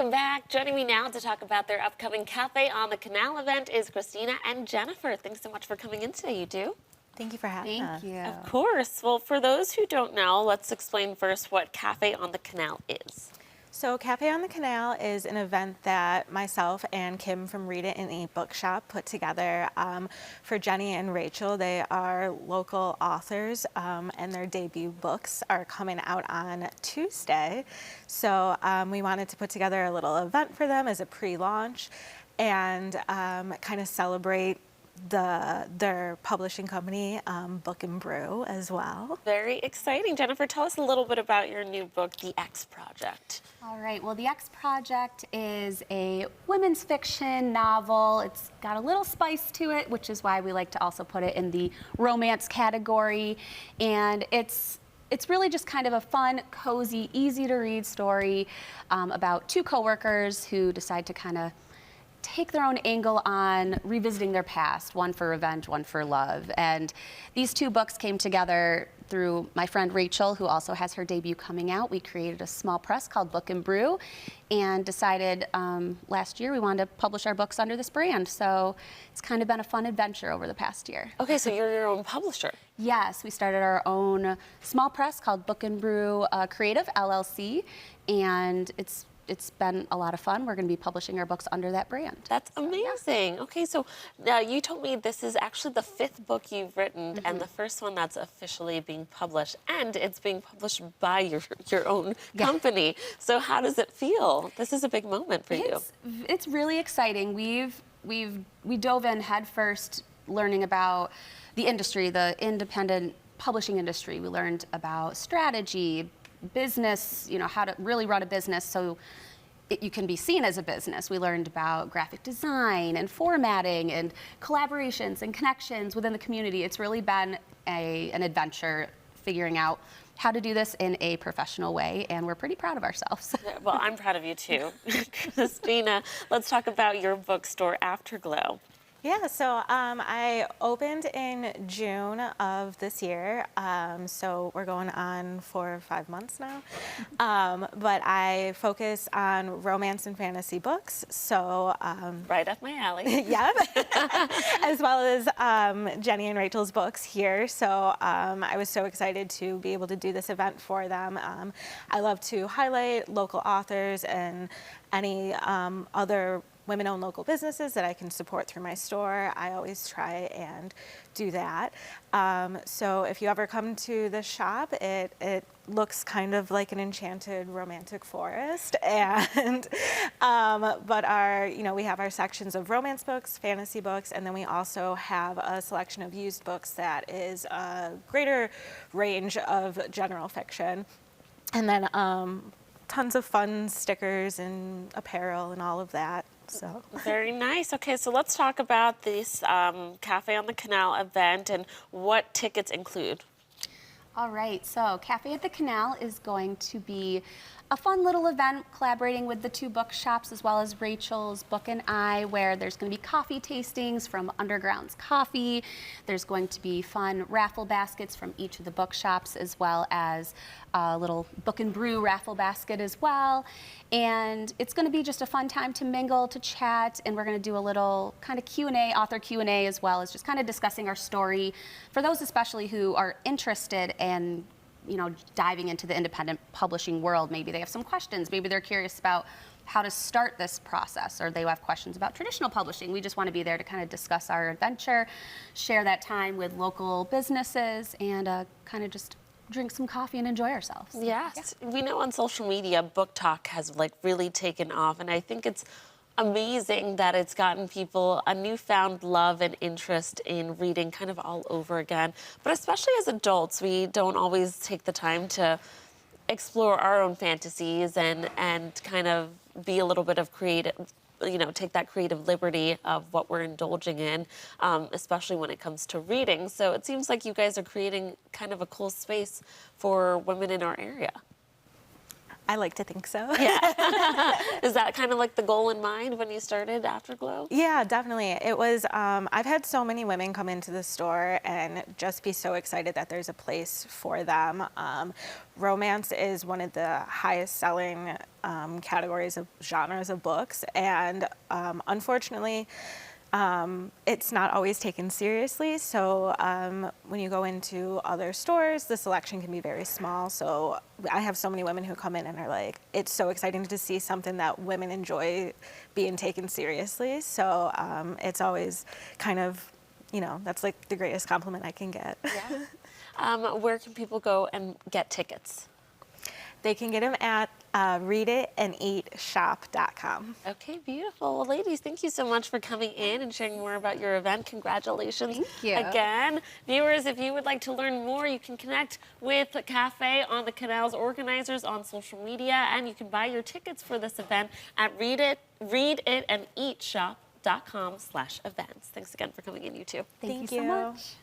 welcome back. Joining me now to talk about their upcoming Cafe on the Canal event is Christina and Jennifer. Thanks so much for coming in today, you two. Thank you for having us. Thank you. Of course. Well, for those who don't know, let's explain first what Cafe on the Canal is. So Cafe on the Canal is an event that myself and Kim from Read It and Eat Bookshop put together for Jenny and Rachel. They are local authors and their debut books are coming out on Tuesday. So we wanted to put together a little event for them as a pre-launch and kind of celebrate their publishing company, Book and Brew, as well. Very exciting. Jennifer, tell us a little bit about your new book, The X Project. All right, well, The X Project is a women's fiction novel. It's got a little spice to it, which is why we like to also put it in the romance category. And it's really just kind of a fun, cozy, easy-to-read story about two coworkers who decide to kind of take their own angle on revisiting their past, one for revenge, one for love. And these two books came together through my friend Rachel, who also has her debut coming out. We created a small press called Book and Brew and decided last year we wanted to publish our books under this brand. So it's kind of been a fun adventure over the past year. Okay, so you're your own publisher. Yes, we started our own small press called Book and Brew Creative LLC, and it's been a lot of fun. We're going to be publishing our books under that brand. That's amazing. Yeah. Okay, so you told me this is actually the 5th book you've written and the first one that's officially being published, and it's being published by your own company. So how does it feel? This is a big moment for you. It's really exciting. We dove in head first, learning about the industry, the independent publishing industry. We learned about strategy, business, how to really run a business so you can be seen as a business. We learned about graphic design and formatting and collaborations and connections within the community. It's really been an adventure figuring out how to do this in a professional way, and we're pretty proud of ourselves. Well, I'm proud of you too. Christina, let's talk about your bookstore, Afterglow. Yeah, so I opened in June of this year, so we're going on 4 or 5 months now. But I focus on romance and fantasy books, so right up my alley. yeah, as well as Jenny and Rachel's books here. So I was so excited to be able to do this event for them. I love to highlight local authors and any other women-owned local businesses that I can support through my store. I always try and do that. So if you ever come to the shop, it looks kind of like an enchanted romantic forest. And but we have our sections of romance books, fantasy books, and then we also have a selection of used books that is a greater range of general fiction. And then tons of fun stickers and apparel and all of that. So. Very nice. Okay, so let's talk about this Cafe on the Canal event and what tickets include. All right, so Cafe at the Canal is going to be a fun little event collaborating with the two bookshops as well as Rachel's Book and I, where there's going to be coffee tastings from Underground's Coffee. There's going to be fun raffle baskets from each of the bookshops, as well as a little Book and Brew raffle basket as well. And it's going to be just a fun time to mingle, to chat, and we're going to do a little kind of Q&A, author Q&A, as well as just kind of discussing our story for those especially who are interested in diving into the independent publishing world. Maybe they have some questions. Maybe they're curious about how to start this process, or they have questions about traditional publishing. We just want to be there to kind of discuss our adventure, share that time with local businesses, and kind of just drink some coffee and enjoy ourselves. Yes. Yeah. We know on social media, Book Talk has really taken off, and I think it's amazing that it's gotten people a newfound love and interest in reading kind of all over again. But especially as adults, we don't always take the time to explore our own fantasies and kind of be a little bit of creative, take that creative liberty of what we're indulging in, especially when it comes to reading. So it seems like you guys are creating kind of a cool space for women in our area. I like to think so. Yeah. Is that kind of like the goal in mind when you started Afterglow? Yeah, definitely. It was, I've had so many women come into the store and just be so excited that there's a place for them. Romance is one of the highest selling categories of genres of books, and unfortunately, it's not always taken seriously. So when you go into other stores, the selection can be very small. So I have so many women who come in and are like, it's so exciting to see something that women enjoy being taken seriously. So it's always kind of, that's like the greatest compliment I can get. Yeah. Where can people go and get tickets? They can get them at readitsandeatshop.com. Okay, beautiful. Well, ladies, thank you so much for coming in and sharing more about your event. Congratulations. Thank you. Again, viewers, if you would like to learn more, you can connect with Cafe on the Canal's organizers on social media, and you can buy your tickets for this event at readitsandeatshop.com/events. Thanks again for coming in, you two. Thank you Thank so you. much.